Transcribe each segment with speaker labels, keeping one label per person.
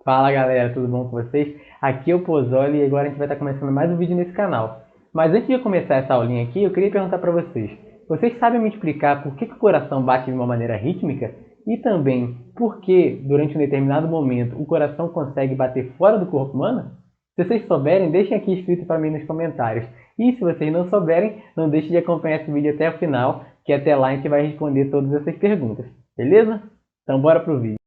Speaker 1: Fala galera, tudo bom com vocês? Aqui é o Pozzoli e agora a gente vai estar começando mais um vídeo nesse canal. Mas antes de começar essa aulinha aqui, eu queria perguntar para vocês. Vocês sabem me explicar por que o coração bate de uma maneira rítmica? E também, por que, durante um determinado momento, o coração consegue bater fora do corpo humano? Se vocês souberem, deixem aqui escrito para mim nos comentários. E se vocês não souberem, não deixem de acompanhar esse vídeo até o final, que até lá a gente vai responder todas essas perguntas. Beleza? Então bora pro vídeo.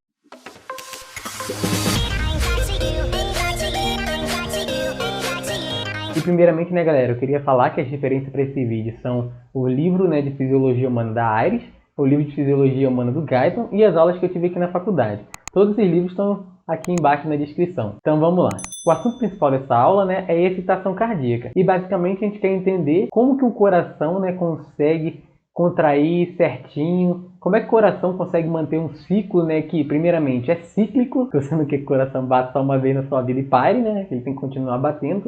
Speaker 1: E primeiramente, né, galera, eu queria falar que as referências para esse vídeo são o livro, de Fisiologia Humana da Aires, o livro de Fisiologia Humana do Guyton e as aulas que eu tive aqui na faculdade. Todos esses livros estão aqui embaixo na descrição. Então vamos lá. O assunto principal dessa aula, é a excitação cardíaca. E basicamente a gente quer entender como que o coração, consegue contrair certinho, como é que o coração consegue manter um ciclo, que primeiramente é cíclico, sendo que o coração bate só uma vez na sua vida e pare, ele tem que continuar batendo,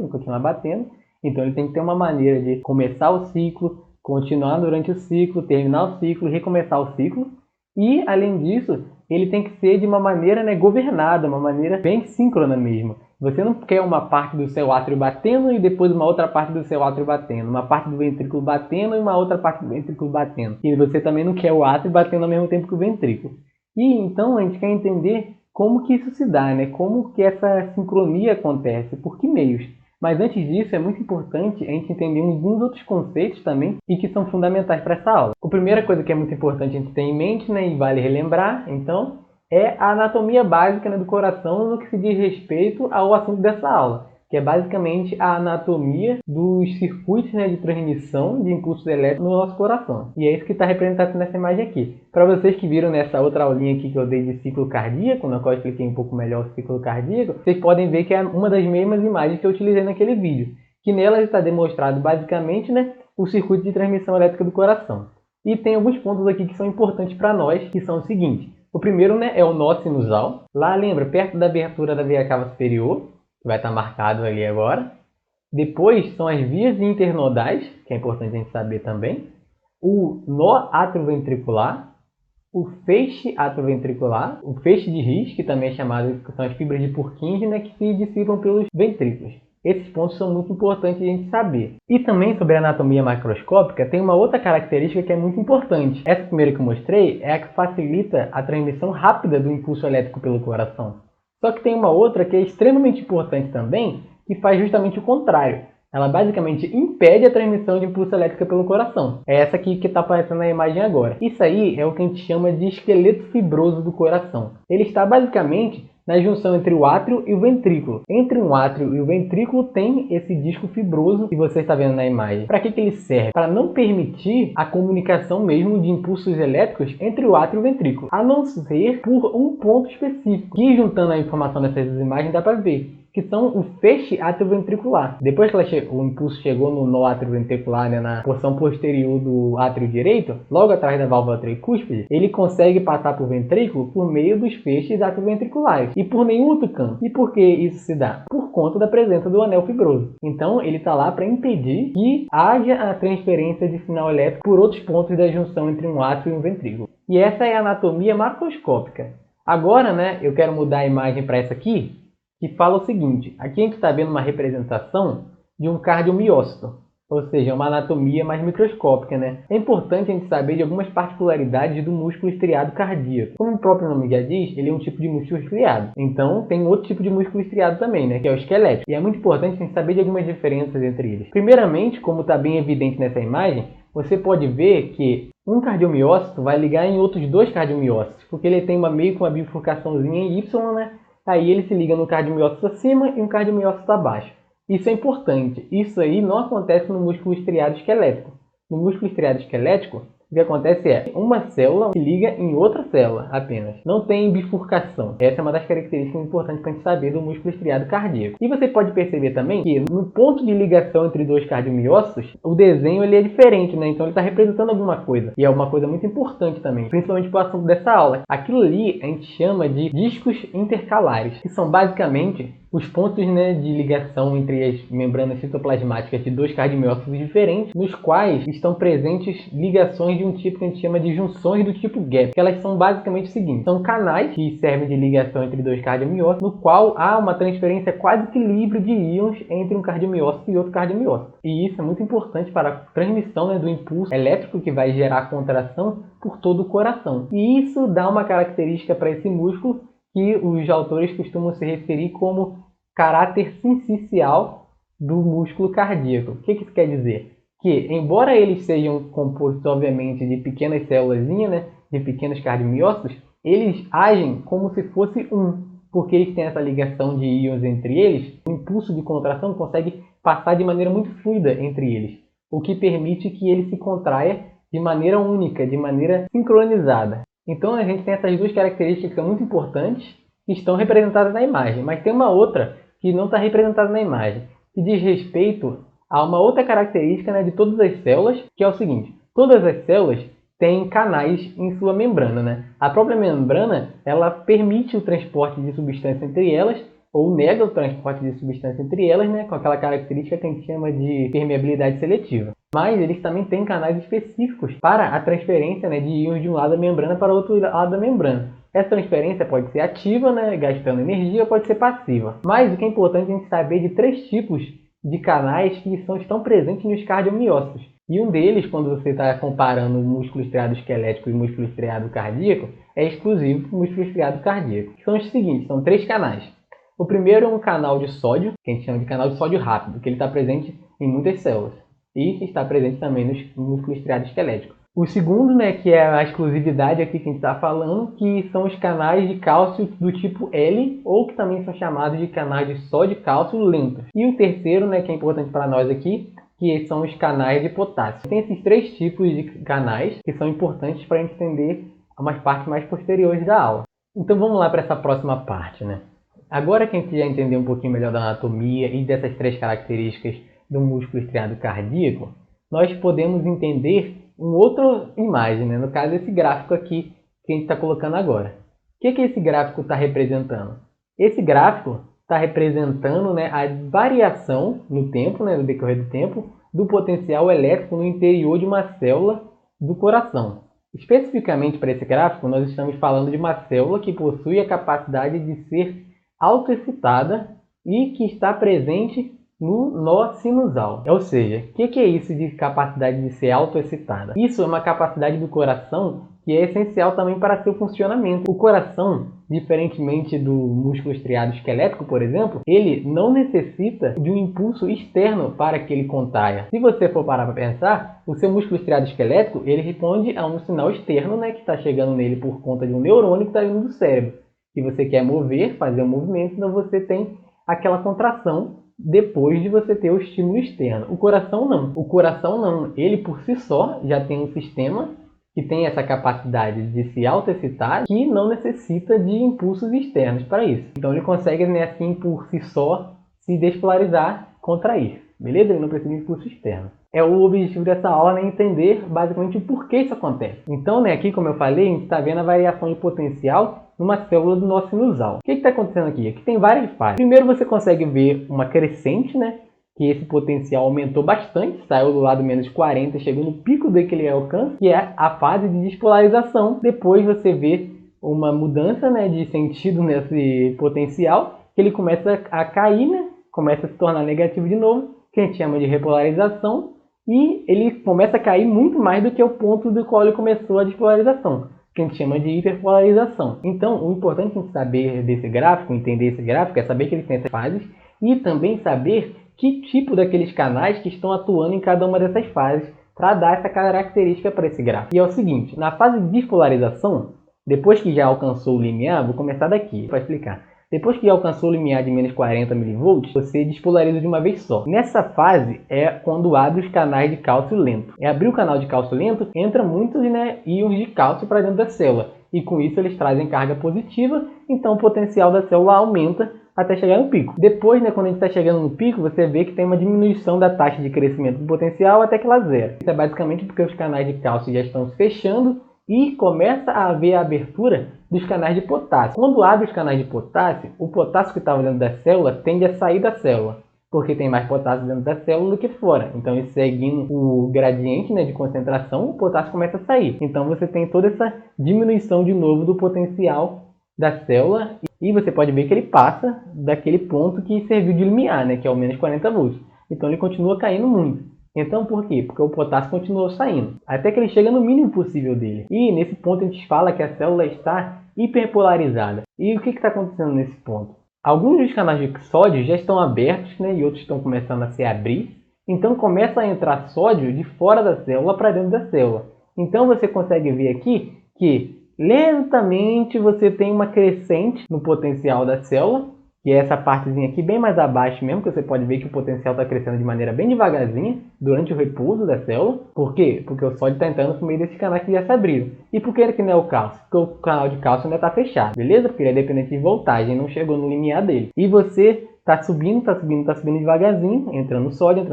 Speaker 1: então ele tem que ter uma maneira de começar o ciclo, continuar durante o ciclo, terminar o ciclo, recomeçar o ciclo, e além disso, ele tem que ser de uma maneira governada, uma maneira bem síncrona mesmo. Você não quer uma parte do seu átrio batendo e depois uma outra parte do seu átrio batendo, uma parte do ventrículo batendo e uma outra parte do ventrículo batendo. E você também não quer o átrio batendo ao mesmo tempo que o ventrículo. E então a gente quer entender como que isso se dá, como que essa sincronia acontece, por que meios. Mas antes disso, é muito importante a gente entender alguns outros conceitos também e que são fundamentais para essa aula. A primeira coisa que é muito importante a gente ter em mente, e vale relembrar, então, é a anatomia básica do coração no que se diz respeito ao assunto dessa aula, que é basicamente a anatomia dos circuitos de transmissão de impulsos elétricos no nosso coração. E é isso que está representado nessa imagem aqui. Para vocês que viram nessa outra aulinha aqui que eu dei de ciclo cardíaco, na qual eu expliquei um pouco melhor o ciclo cardíaco, vocês podem ver que é uma das mesmas imagens que eu utilizei naquele vídeo, que nela está demonstrado basicamente o circuito de transmissão elétrica do coração. E tem alguns pontos aqui que são importantes para nós, que são o seguinte. O primeiro é o nó sinusal. Lá, lembra, perto da abertura da veia cava superior, que vai estar marcado ali agora. Depois são as vias internodais, que é importante a gente saber também. O nó atrioventricular, o feixe atrioventricular, o feixe de His, que também é chamado, que são as fibras de Purkinje, que se dissipam pelos ventrículos. Esses pontos são muito importantes a gente saber. E também sobre a anatomia macroscópica, tem uma outra característica que é muito importante. Essa primeira que eu mostrei é a que facilita a transmissão rápida do impulso elétrico pelo coração. Só que tem uma outra que é extremamente importante também, que faz justamente o contrário. Ela basicamente impede a transmissão de impulso elétrico pelo coração. É essa aqui que está aparecendo na imagem agora. Isso aí é o que a gente chama de esqueleto fibroso do coração. Ele está basicamente na junção entre o átrio e o ventrículo. Entre um átrio e o ventrículo tem esse disco fibroso que você está vendo na imagem. Para que ele serve? Para não permitir a comunicação mesmo de impulsos elétricos entre o átrio e o ventrículo, a não ser por um ponto específico. E juntando a informação dessas imagens dá para ver que são o feixe atrioventricular. Depois que o impulso chegou no nó atrioventricular, na porção posterior do átrio direito, logo atrás da válvula tricúspide, ele consegue passar para o ventrículo por meio dos feixes atrioventriculares e por nenhum outro canto. E por que isso se dá? Por conta da presença do anel fibroso. Então ele está lá para impedir que haja a transferência de sinal elétrico por outros pontos da junção entre um átrio e um ventrículo. E essa é a anatomia macroscópica. Agora, eu quero mudar a imagem para essa aqui, que fala o seguinte. Aqui a gente está vendo uma representação de um cardiomiócito, ou seja, uma anatomia mais microscópica. É importante a gente saber de algumas particularidades do músculo estriado cardíaco. Como o próprio nome já diz, ele é um tipo de músculo estriado. Então tem outro tipo de músculo estriado também, que é o esquelético. E é muito importante a gente saber de algumas diferenças entre eles. Primeiramente, como está bem evidente nessa imagem, você pode ver que um cardiomiócito vai ligar em outros dois cardiomiócitos, porque ele tem meio que uma bifurcaçãozinha em Y, Aí ele se liga no cardiomiócito acima e um cardiomiócito abaixo. Isso é importante. Isso aí não acontece no músculo estriado esquelético. No músculo estriado esquelético, o que acontece é uma célula se liga em outra célula apenas. Não tem bifurcação. Essa é uma das características importantes para a gente saber do músculo estriado cardíaco. E você pode perceber também que no ponto de ligação entre dois cardiomiócitos, o desenho ele é diferente, Então ele está representando alguma coisa. E é uma coisa muito importante também, principalmente para o assunto dessa aula. Aquilo ali a gente chama de discos intercalares, que são basicamente os pontos, né, de ligação entre as membranas citoplasmáticas de dois cardiomiócitos diferentes, nos quais estão presentes ligações de um tipo que a gente chama de junções do tipo gap, que elas são basicamente o seguinte: são canais que servem de ligação entre dois cardiomiócitos, no qual há uma transferência quase que livre de íons entre um cardiomiócito e outro cardiomiócito. E isso é muito importante para a transmissão, né, do impulso elétrico que vai gerar contração por todo o coração. E isso dá uma característica para esse músculo que os autores costumam se referir como caráter sincicial do músculo cardíaco. O que isso quer dizer? Que, embora eles sejam compostos, obviamente, de pequenas células, né, de pequenos cardiomiócitos, eles agem como se fosse porque eles têm essa ligação de íons entre eles. O impulso de contração consegue passar de maneira muito fluida entre eles, o que permite que ele se contraia de maneira única, de maneira sincronizada. Então a gente tem essas duas características que são muito importantes, que estão representadas na imagem, mas tem uma outra que não está representada na imagem, que diz respeito a uma outra característica, né, de todas as células, que é o seguinte: todas as células têm canais em sua membrana, né? A própria membrana, ela permite o transporte de substância entre elas, ou nega o transporte de substância entre elas, né, com aquela característica que a gente chama de permeabilidade seletiva. Mas eles também têm canais específicos para a transferência, né, de íons de um lado da membrana para o outro lado da membrana. Essa transferência pode ser ativa, né, gastando energia, ou pode ser passiva. Mas o que é importante a gente saber de 3 tipos de canais que estão presentes nos cardiomiócitos. E um deles, quando você está comparando o músculo estriado esquelético e o músculo estriado cardíaco, é exclusivo para o músculo estriado cardíaco. São os seguintes: são 3 canais. O primeiro é um canal de sódio, que a gente chama de canal de sódio rápido, que ele está presente em muitas células e que está presente também no músculo estriado esquelético. O segundo, né, que é a exclusividade aqui que a gente está falando, que são os canais de cálcio do tipo L, ou que também são chamados de canais de sódio-cálcio lentos. E o terceiro, né, que é importante para nós aqui, que são os canais de potássio. Tem esses 3 tipos de canais que são importantes para a gente entender umas partes mais posteriores da aula. Então vamos lá para essa próxima parte, né? Agora que a gente já entendeu um pouquinho melhor da anatomia e dessas 3 características do músculo estriado cardíaco, nós podemos entender uma outra imagem, né? No caso, esse gráfico aqui que a gente está colocando agora. O que esse gráfico está representando? Esse gráfico está representando, né, a variação no tempo, né, no decorrer do tempo, do potencial elétrico no interior de uma célula do coração. Especificamente para esse gráfico, nós estamos falando de uma célula que possui a capacidade de ser autoexcitada e que está presente no nó sinusal. Ou seja, o que é isso de capacidade de ser autoexcitada? Isso é uma capacidade do coração que é essencial também para seu funcionamento. O coração, diferentemente do músculo estriado esquelético, por exemplo, ele não necessita de um impulso externo para que ele contraia. Se você for parar para pensar, o seu músculo estriado esquelético, ele responde a um sinal externo, né, que está chegando nele por conta de um neurônio que está vindo do cérebro. Se você quer mover, fazer um movimento, então você tem aquela contração depois de você ter o estímulo externo. O coração não. Ele por si só já tem um sistema que tem essa capacidade de se autoexcitar, que não necessita de impulsos externos para isso. Então ele consegue, né, assim, por si só, se despolarizar, contrair. Beleza? Ele não precisa de impulso externo. É o objetivo dessa aula, né, entender basicamente o porquê isso acontece. Então, né, aqui, como eu falei, a gente está vendo a variação de potencial numa célula do nó sinusal. O que está acontecendo aqui? Aqui tem várias fases. Primeiro você consegue ver uma crescente, né, que esse potencial aumentou bastante, saiu do lado menos 40, chegou no pico do que ele alcança, que é a fase de despolarização. Depois você vê uma mudança, né, de sentido nesse potencial, que ele começa a cair, né, começa a se tornar negativo de novo, que a gente chama de repolarização, e ele começa a cair muito mais do que o ponto do qual ele começou a despolarização, que a gente chama de hiperpolarização. Então, o importante em saber desse gráfico, entender esse gráfico, é saber que ele tem essas fases e também saber que tipo daqueles canais que estão atuando em cada uma dessas fases para dar essa característica para esse gráfico. E é o seguinte: na fase de despolarização, depois que já alcançou o limiar, vou começar daqui para explicar. Depois que alcançou o limiar de menos 40 mV, você despolariza de uma vez só. Nessa fase é quando abre os canais de cálcio lento. É abrir o canal de cálcio lento, entra muitos, né, íons de cálcio para dentro da célula. E com isso eles trazem carga positiva, então o potencial da célula aumenta até chegar no pico. Depois, né, quando a gente está chegando no pico, você vê que tem uma diminuição da taxa de crescimento do potencial até que ela zera. Isso é basicamente porque os canais de cálcio já estão se fechando e começa a haver a abertura dos canais de potássio. Quando abre os canais de potássio, o potássio que estava dentro da célula tende a sair da célula, porque tem mais potássio dentro da célula do que fora. Então, isso seguindo o gradiente, né, de concentração, o potássio começa a sair. Então, você tem toda essa diminuição de novo do potencial da célula, e você pode ver que ele passa daquele ponto que serviu de limiar, né, que é o menos 40 volts. Então, ele continua caindo muito. Então, por quê? Porque o potássio continuou saindo, até que ele chega no mínimo possível dele. E nesse ponto a gente fala que a célula está hiperpolarizada. E o que está acontecendo nesse ponto? Alguns dos canais de sódio já estão abertos, né, e outros estão começando a se abrir. Então começa a entrar sódio de fora da célula para dentro da célula. Então você consegue ver aqui que lentamente você tem uma crescente no potencial da célula, que é essa partezinha aqui bem mais abaixo mesmo, que você pode ver que o potencial está crescendo de maneira bem devagarzinha durante o repouso da célula. Por quê? Porque o sódio está entrando por meio desses canais que já se abriram. E por que não é o cálcio? Porque o canal de cálcio ainda está fechado, beleza? Porque ele é dependente de voltagem, não chegou no limiar dele. E você está subindo devagarzinho, entrando sódio,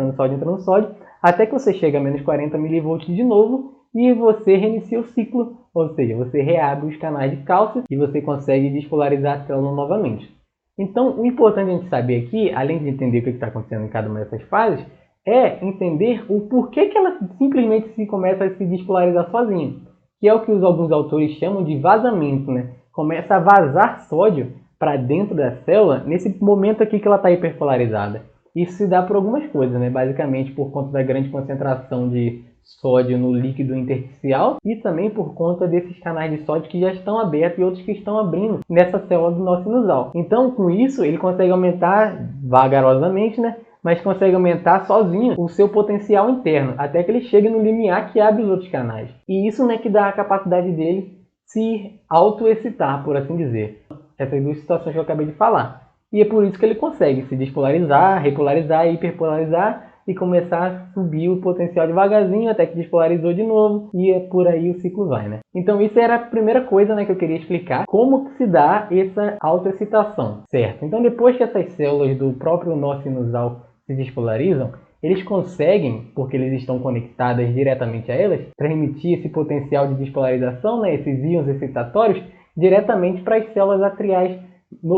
Speaker 1: até que você chega a menos 40 mV de novo e você reinicia o ciclo, ou seja, você reabre os canais de cálcio e você consegue despolarizar a célula novamente. Então, o importante a gente saber aqui, além de entender o que está acontecendo em cada uma dessas fases, é entender o porquê que ela simplesmente começa a se despolarizar sozinha, que é o que alguns autores chamam de vazamento, né? Começa a vazar sódio para dentro da célula nesse momento aqui que ela está hiperpolarizada. Isso se dá por algumas coisas, né? Basicamente por conta da grande concentração de sódio no líquido intersticial e também por conta desses canais de sódio que já estão abertos e outros que estão abrindo nessa célula do nó sinusal. Então, com isso, ele consegue aumentar vagarosamente, né? Mas consegue aumentar sozinho o seu potencial interno, até que ele chegue no limiar que abre os outros canais. E isso, né, que dá a capacidade dele se autoexcitar, por assim dizer. Essas duas situações que eu acabei de falar. E é por isso que ele consegue se despolarizar, repolarizar e hiperpolarizar e começar a subir o potencial devagarzinho até que despolarizou de novo e é por aí o ciclo vai, né? Então isso era a primeira coisa, né, que eu queria explicar, como que se dá essa autoexcitação, certo? Então depois que essas células do próprio nó sinusal se despolarizam, eles conseguem, porque eles estão conectadas diretamente a elas, transmitir esse potencial de despolarização, né, esses íons excitatórios, diretamente para as células atriais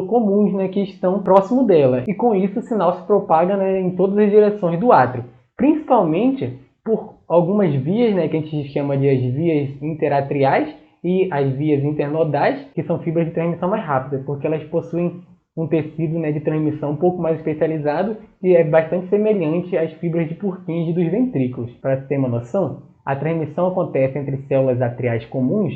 Speaker 1: comuns, né, que estão próximo dela. E com isso o sinal se propaga, né, em todas as direções do átrio, principalmente por algumas vias, né, que a gente chama de as vias interatriais e as vias internodais, que são fibras de transmissão mais rápida, porque elas possuem um tecido, né, de transmissão um pouco mais especializado e é bastante semelhante às fibras de Purkinje dos ventrículos. Para ter uma noção, a transmissão acontece entre células atriais comuns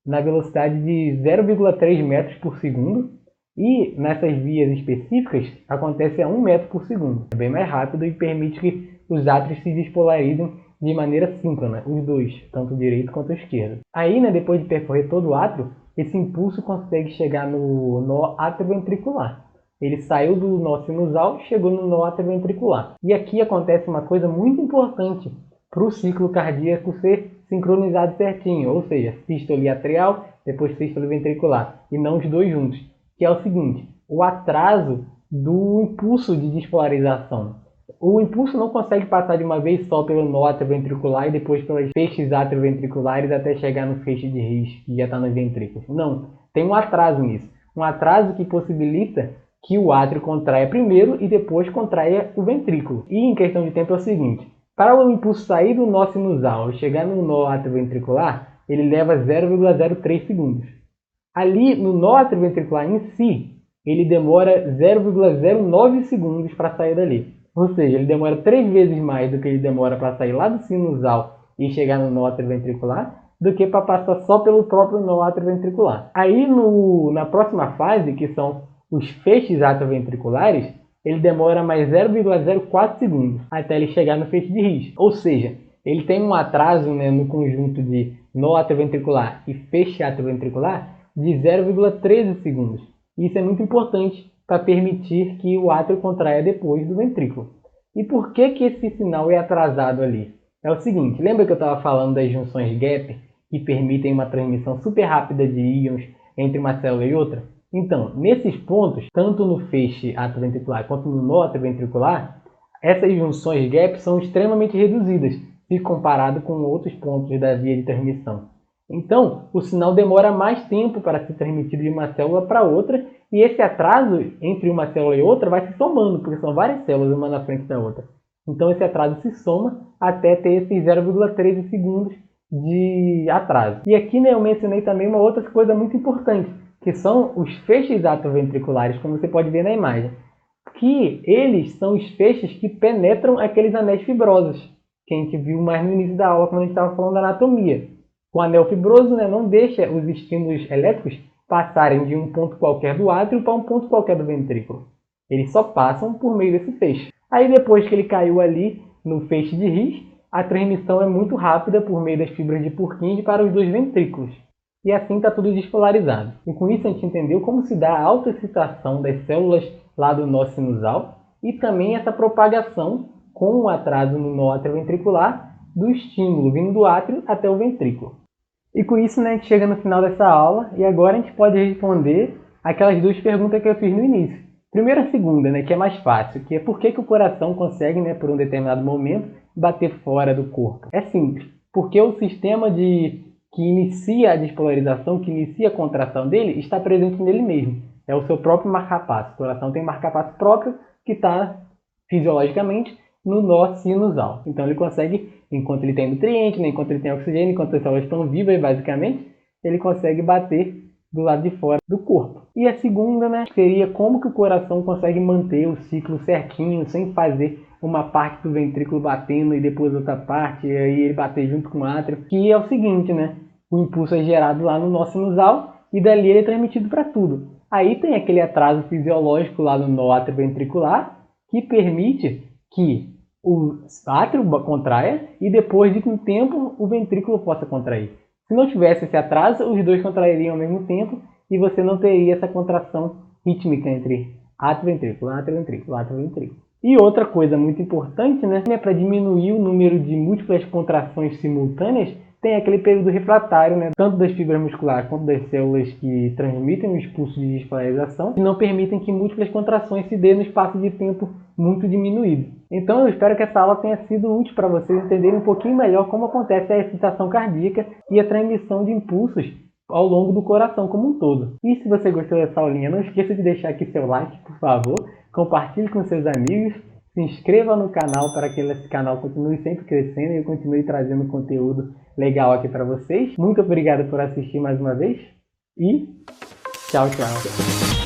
Speaker 1: na velocidade de 0,3 metros por segundo e nessas vias específicas acontece a 1 metro por segundo. É bem mais rápido e permite que os átrios se despolarizem de maneira síncrona, os dois, tanto o direito quanto o esquerdo. Aí, né, depois de percorrer todo o átrio, esse impulso consegue chegar no nó atrioventricular. Ele saiu do nó sinusal e chegou no nó atrioventricular. E aqui acontece uma coisa muito importante para o ciclo cardíaco ser sincronizado certinho, ou seja, sístole atrial, depois sístole ventricular, e não os dois juntos, que é o seguinte: o atraso do impulso de despolarização. O impulso não consegue passar de uma vez só pelo nó atrioventricular e depois pelas feixes atrioventriculares até chegar no feixe de His, que já está nos ventrículos. Não, tem um atraso nisso. Um atraso que possibilita que o átrio contraia primeiro e depois contraia o ventrículo. E em questão de tempo é o seguinte: para o impulso sair do nó sinusal e chegar no nó atrioventricular, ele leva 0,03 segundos. Ali no nó atrioventricular em si, ele demora 0,09 segundos para sair dali. Ou seja, ele demora 3 vezes mais do que ele demora para sair lá do sinusal e chegar no nó atrioventricular, do que para passar só pelo próprio nó atrioventricular. Aí na próxima fase, que são os feixes atrioventriculares, ele demora mais 0,04 segundos até ele chegar no feixe de His. Ou seja, ele tem um atraso, né, no conjunto de nó atrioventricular e feixe atrioventricular de 0,13 segundos. Isso é muito importante para permitir que o átrio contraia depois do ventrículo. E por que esse sinal é atrasado ali? É o seguinte: lembra que eu estava falando das junções gap que permitem uma transmissão super rápida de íons entre uma célula e outra? Então, nesses pontos, tanto no feixe atrioventricular quanto no nó atrioventricular, essas junções gap são extremamente reduzidas se comparado com outros pontos da via de transmissão. Então, o sinal demora mais tempo para ser transmitido de uma célula para outra, e esse atraso entre uma célula e outra vai se somando, porque são várias células uma na frente da outra. Então, esse atraso se soma até ter esses 0,13 segundos de atraso. E aqui, né, eu mencionei também uma outra coisa muito importante, que são os feixes atrioventriculares, como você pode ver na imagem. Que eles são os feixes que penetram aqueles anéis fibrosos, que a gente viu mais no início da aula, quando a gente estava falando da anatomia. O anel fibroso, né, não deixa os estímulos elétricos passarem de um ponto qualquer do átrio para um ponto qualquer do ventrículo. Eles só passam por meio desse feixe. Aí depois que ele caiu ali no feixe de His, a transmissão é muito rápida por meio das fibras de Purkinje para os dois ventrículos. E assim está tudo despolarizado. E com isso a gente entendeu como se dá a autoexcitação das células lá do nó sinusal e também essa propagação com o atraso no nó atrioventricular do estímulo vindo do átrio até o ventrículo. E com isso, né, a gente chega no final dessa aula e agora a gente pode responder aquelas duas perguntas que eu fiz no início. Primeiro a segunda, né, que é mais fácil, que é por que o coração consegue, né, por um determinado momento, bater fora do corpo. É simples, porque o sistema que inicia a despolarização, que inicia a contração dele, está presente nele mesmo. É o seu próprio marca-passo. O coração tem um marca-passo próprio que está fisiologicamente no nó sinusal. Então ele consegue, enquanto ele tem nutriente, né, enquanto ele tem oxigênio, enquanto as células estão vivas, basicamente, ele consegue bater do lado de fora do corpo. E a segunda, né, seria como que o coração consegue manter o ciclo certinho, sem fazer uma parte do ventrículo batendo e depois outra parte, e aí ele bater junto com o átrio. Que é o seguinte, né, o impulso é gerado lá no nó sinusal e dali ele é transmitido para tudo. Aí tem aquele atraso fisiológico lá no nó atrioventricular que permite que o átrio contraia e depois de um tempo o ventrículo possa contrair. Se não tivesse esse atraso, os dois contrairiam ao mesmo tempo e você não teria essa contração rítmica entre átrio-ventrículo, átrio-ventrículo, átrio-ventrículo. E outra coisa muito importante, né, para diminuir o número de múltiplas contrações simultâneas, tem aquele período refratário, né, tanto das fibras musculares quanto das células que transmitem o impulso de despolarização, que não permitem que múltiplas contrações se dêem no espaço de tempo muito diminuído. Então eu espero que essa aula tenha sido útil para vocês entenderem um pouquinho melhor como acontece a excitação cardíaca e a transmissão de impulsos ao longo do coração como um todo. E se você gostou dessa aulinha, não esqueça de deixar aqui seu like, por favor, compartilhe com seus amigos, se inscreva no canal para que esse canal continue sempre crescendo e eu continue trazendo conteúdo legal aqui para vocês. Muito obrigado por assistir mais uma vez e tchau, tchau.